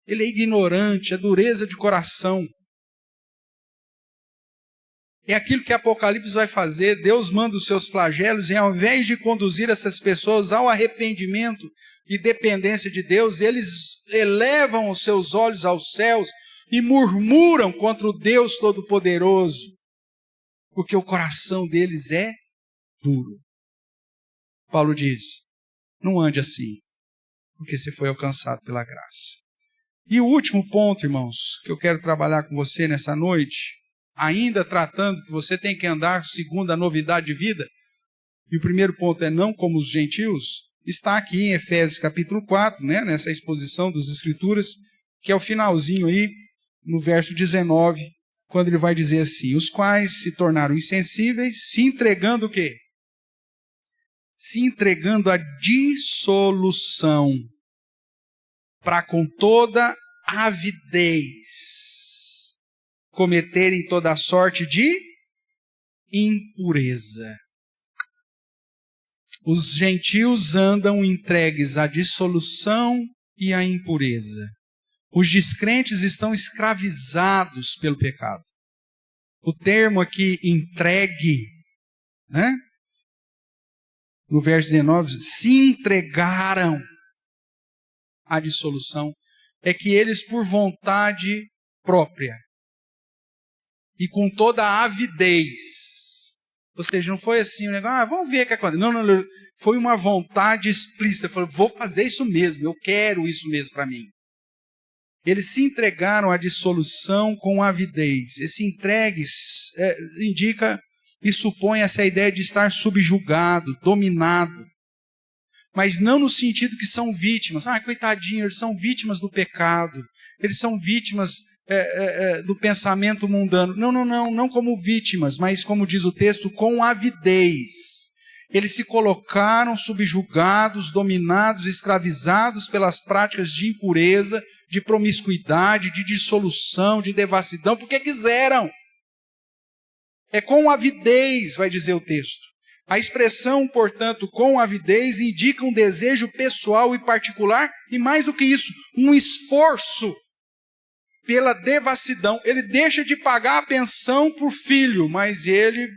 Ele é ignorante, a dureza de coração. É aquilo que Apocalipse vai fazer. Deus manda os seus flagelos e ao invés de conduzir essas pessoas ao arrependimento e dependência de Deus, eles elevam os seus olhos aos céus e murmuram contra o Deus Todo-Poderoso. porque o coração deles é duro. Paulo diz, não ande assim, porque você foi alcançado pela graça. E o último ponto, irmãos, que eu quero trabalhar com você nessa noite, ainda tratando que você tem que andar segundo a novidade de vida, e o primeiro ponto é não como os gentios, está aqui em Efésios capítulo 4, né, nessa exposição das Escrituras, que é o finalzinho aí, no verso 19, quando ele vai dizer assim, os quais se tornaram insensíveis, se entregando o quê? Se entregando à dissolução, para com toda avidez cometerem toda sorte de impureza. Os gentios andam entregues à dissolução e à impureza. Os descrentes estão escravizados pelo pecado. O termo aqui, entregue, né? No verso 19, se entregaram à dissolução, é que eles, por vontade própria e com toda a avidez, ou seja, não foi assim um negócio, vamos ver o que acontece. Não, foi uma vontade explícita, falou, vou fazer isso mesmo, eu quero isso mesmo para mim. Eles se entregaram à dissolução com avidez. Esse entregues indica e supõe essa ideia de estar subjugado, dominado. Mas não no sentido que são vítimas. Coitadinho, eles são vítimas do pecado. Eles são vítimas do pensamento mundano. Não como vítimas, mas como diz o texto, com avidez. Eles se colocaram subjugados, dominados, escravizados pelas práticas de impureza, de promiscuidade, de dissolução, de devassidão, porque quiseram. É com avidez, vai dizer o texto. A expressão, portanto, com avidez, indica um desejo pessoal e particular, e mais do que isso, um esforço pela devassidão. Ele deixa de pagar a pensão por filho, mas ele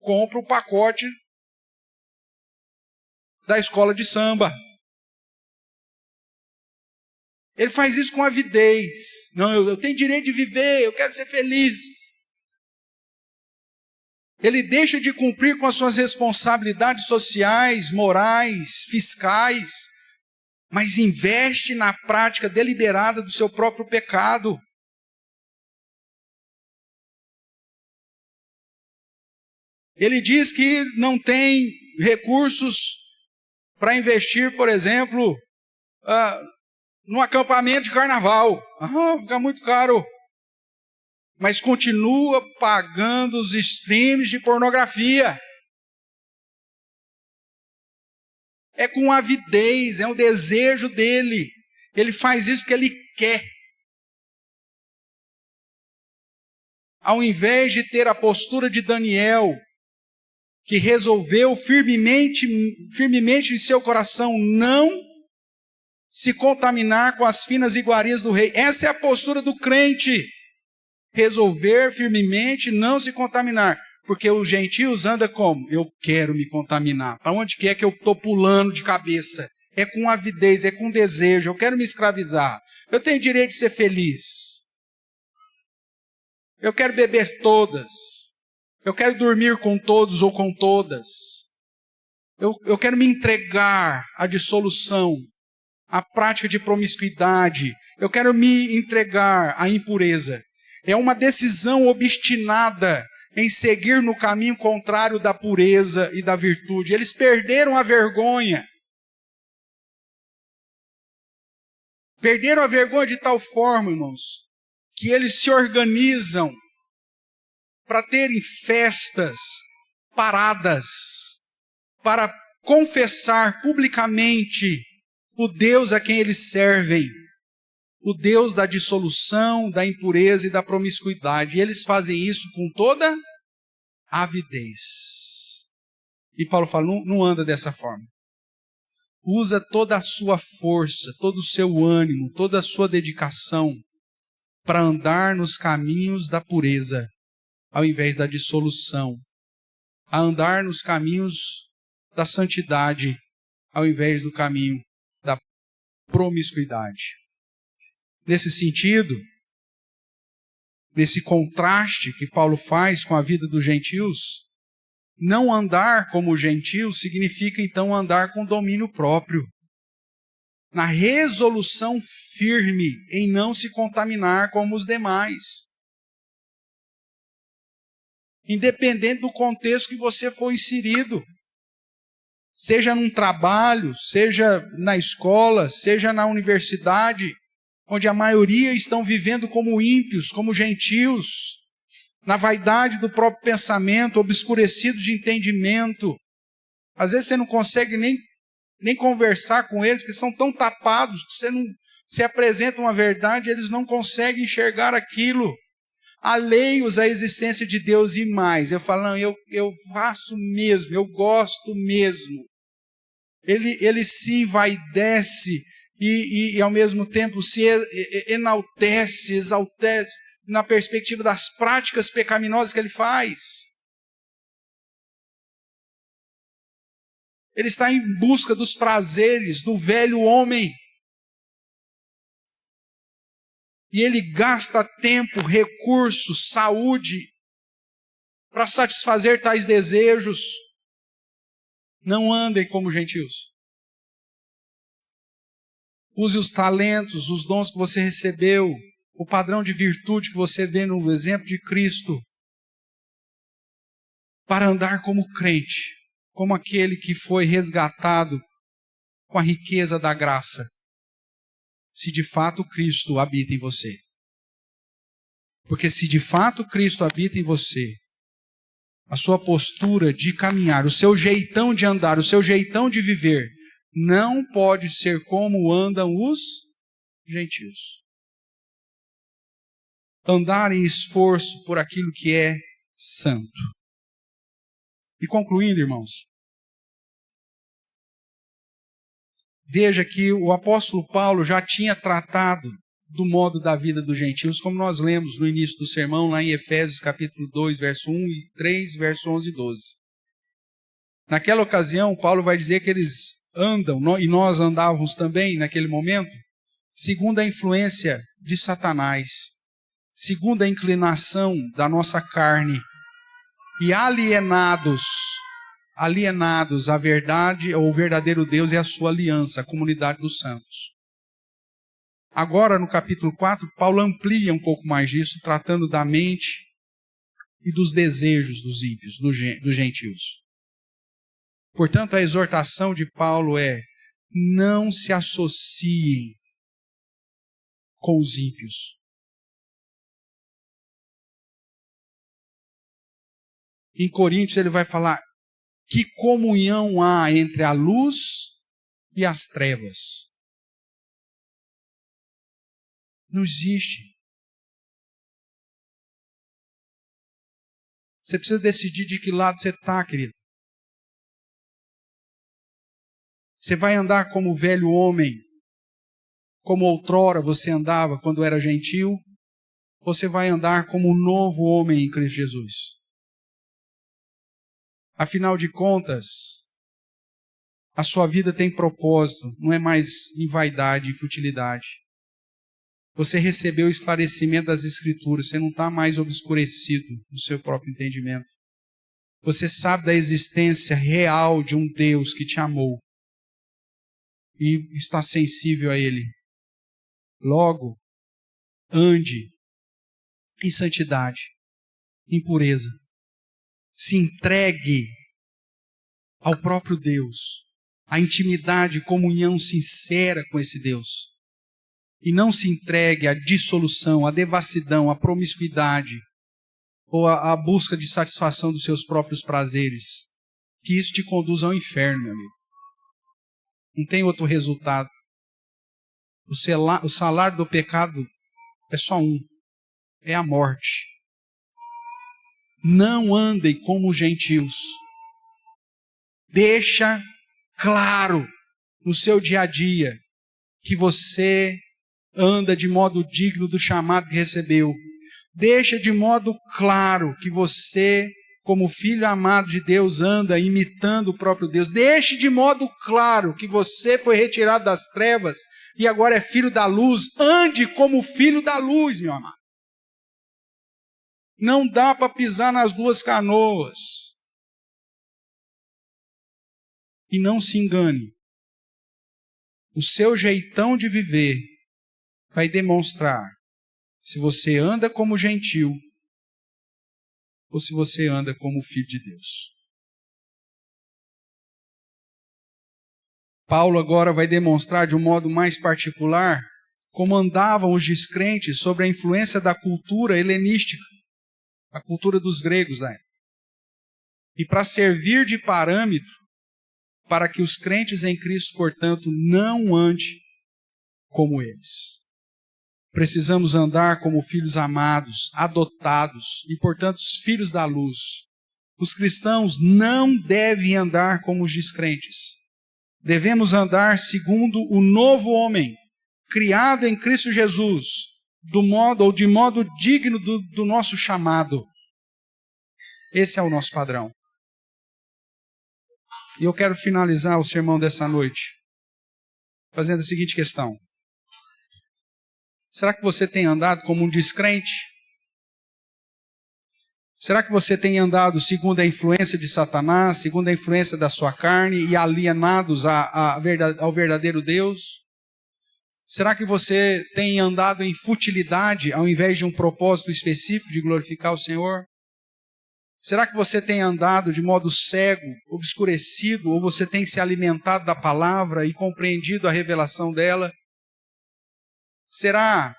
compra o pacote da escola de samba. Ele faz isso com avidez. Não, eu tenho direito de viver, eu quero ser feliz. Ele deixa de cumprir com as suas responsabilidades sociais, morais, fiscais, mas investe na prática deliberada do seu próprio pecado. Ele diz que não tem recursos para investir, por exemplo, num acampamento de carnaval. Fica muito caro. Mas continua pagando os streams de pornografia. É com avidez, é um desejo dele. Ele faz isso porque ele quer. Ao invés de ter a postura de Daniel, que resolveu firmemente em seu coração não se contaminar com as finas iguarias do rei. Essa é a postura do crente. Resolver firmemente não se contaminar. Porque os gentios andam como? Eu quero me contaminar. Para onde que eu estou pulando de cabeça? É com avidez, é com desejo. Eu quero me escravizar. Eu tenho direito de ser feliz. Eu quero beber todas. Eu quero dormir com todos ou com todas. Eu quero me entregar à dissolução, à prática de promiscuidade. Eu quero me entregar à impureza. É uma decisão obstinada em seguir no caminho contrário da pureza e da virtude. Eles perderam a vergonha. Perderam a vergonha de tal forma, irmãos, que eles se organizam para terem festas, paradas, para confessar publicamente o Deus a quem eles servem, o Deus da dissolução, da impureza e da promiscuidade. E eles fazem isso com toda avidez. E Paulo fala, não anda dessa forma. Usa toda a sua força, todo o seu ânimo, toda a sua dedicação para andar nos caminhos da pureza, ao invés da dissolução, a andar nos caminhos da santidade, ao invés do caminho da promiscuidade. Nesse sentido, nesse contraste que Paulo faz com a vida dos gentios, não andar como os gentios significa então andar com domínio próprio, na resolução firme em não se contaminar como os demais. Independente do contexto que você foi inserido, seja num trabalho, seja na escola, seja na universidade, onde a maioria estão vivendo como ímpios, como gentios, na vaidade do próprio pensamento, obscurecidos de entendimento. Às vezes você não consegue nem conversar com eles, porque são tão tapados que você apresenta uma verdade e eles não conseguem enxergar aquilo. Alheios à existência de Deus e mais. Eu falo, não, eu faço mesmo, eu gosto mesmo. Ele se envaidece e ao mesmo tempo se enaltece, exaltece na perspectiva das práticas pecaminosas que ele faz. Ele está em busca dos prazeres do velho homem. E ele gasta tempo, recursos, saúde para satisfazer tais desejos. Não andem como gentios. Use os talentos, os dons que você recebeu, o padrão de virtude que você vê no exemplo de Cristo, para andar como crente, como aquele que foi resgatado com a riqueza da graça, se de fato Cristo habita em você. Porque se de fato Cristo habita em você, a sua postura de caminhar, o seu jeitão de andar, o seu jeitão de viver, não pode ser como andam os gentios. Andar em esforço por aquilo que é santo. E concluindo, irmãos, veja que o apóstolo Paulo já tinha tratado do modo da vida dos gentios, como nós lemos no início do sermão, lá em Efésios capítulo 2, verso 1 e 3, verso 11 e 12. Naquela ocasião, Paulo vai dizer que eles andam, e nós andávamos também naquele momento, segundo a influência de Satanás, segundo a inclinação da nossa carne, e alienados à verdade, ao verdadeiro Deus e à sua aliança, a comunidade dos santos. Agora, no capítulo 4, Paulo amplia um pouco mais disso, tratando da mente e dos desejos dos ímpios, dos gentios. Portanto, a exortação de Paulo é: não se associem com os ímpios. Em Coríntios ele vai falar: que comunhão há entre a luz e as trevas? Não existe. Você precisa decidir de que lado você está, querido. Você vai andar como o velho homem, como outrora você andava quando era gentil, ou você vai andar como o novo homem em Cristo Jesus? Afinal de contas, a sua vida tem propósito, não é mais em vaidade e futilidade. Você recebeu o esclarecimento das Escrituras, você não está mais obscurecido no seu próprio entendimento. Você sabe da existência real de um Deus que te amou e está sensível a Ele. Logo, ande em santidade, em pureza. Se entregue ao próprio Deus, à intimidade e comunhão sincera com esse Deus. E não se entregue à dissolução, à devassidão, à promiscuidade, ou à busca de satisfação dos seus próprios prazeres. Que isso te conduza ao inferno, meu amigo. Não tem outro resultado. O salário do pecado é só um: é a morte. Não andem como os gentios. Deixa claro no seu dia a dia que você anda de modo digno do chamado que recebeu. Deixa de modo claro que você, como filho amado de Deus, anda imitando o próprio Deus. Deixe de modo claro que você foi retirado das trevas e agora é filho da luz. Ande como filho da luz, meu amado. Não dá para pisar nas duas canoas. E não se engane. O seu jeitão de viver vai demonstrar se você anda como gentil ou se você anda como filho de Deus. Paulo agora vai demonstrar de um modo mais particular como andavam os descrentes sobre a influência da cultura helenística, a cultura dos gregos da época. E para servir de parâmetro para que os crentes em Cristo, portanto, não andem como eles. Precisamos andar como filhos amados, adotados e, portanto, filhos da luz. Os cristãos não devem andar como os descrentes. Devemos andar segundo o novo homem, criado em Cristo Jesus, de modo digno do nosso chamado. Esse é o nosso padrão. E eu quero finalizar o sermão dessa noite fazendo a seguinte questão. Será que você tem andado como um descrente? Será que você tem andado segundo a influência de Satanás, segundo a influência da sua carne e alienados ao verdadeiro Deus? Será que você tem andado em futilidade ao invés de um propósito específico de glorificar o Senhor? Será que você tem andado de modo cego, obscurecido, ou você tem se alimentado da palavra e compreendido a revelação dela? Será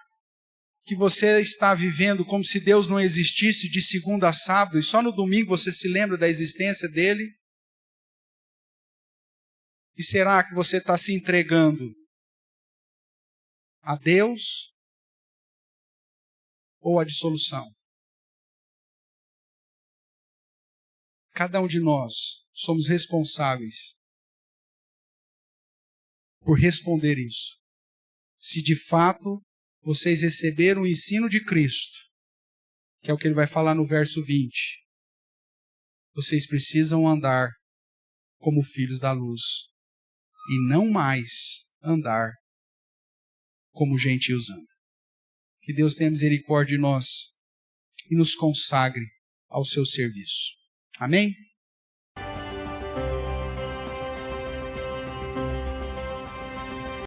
que você está vivendo como se Deus não existisse de segunda a sábado e só no domingo você se lembra da existência dele? E será que você está se entregando a Deus ou à dissolução? Cada um de nós somos responsáveis por responder isso. Se de fato vocês receberam o ensino de Cristo, que é o que ele vai falar no verso 20, vocês precisam andar como filhos da luz e não mais andar como gentios andam. Que Deus tenha misericórdia de nós e nos consagre ao seu serviço. Amém?